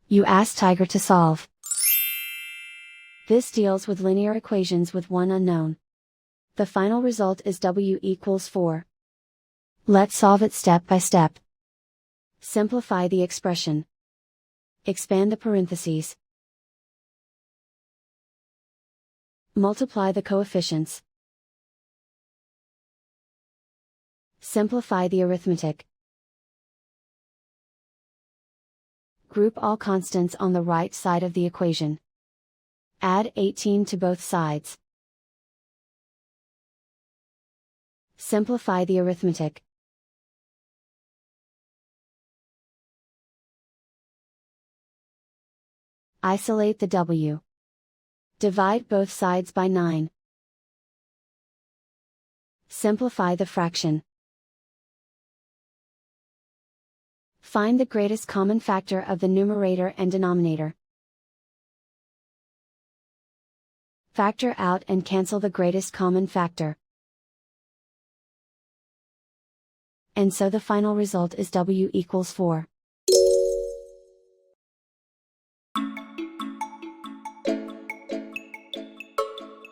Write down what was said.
You ask Tiger to solve. This deals with linear equations with one unknown. The final result is w equals 4. Let's solve it step by step. Simplify the expression. Expand the parentheses. Multiply the coefficients. Simplify the arithmetic. Group all constants on the right side of the equation. Add 18 to both sides. Simplify the arithmetic. Isolate the w. Divide both sides by 9. Simplify the fraction. Find the greatest common factor of the numerator and denominator. Factor out and cancel the greatest common factor. And so the final result is w equals 4.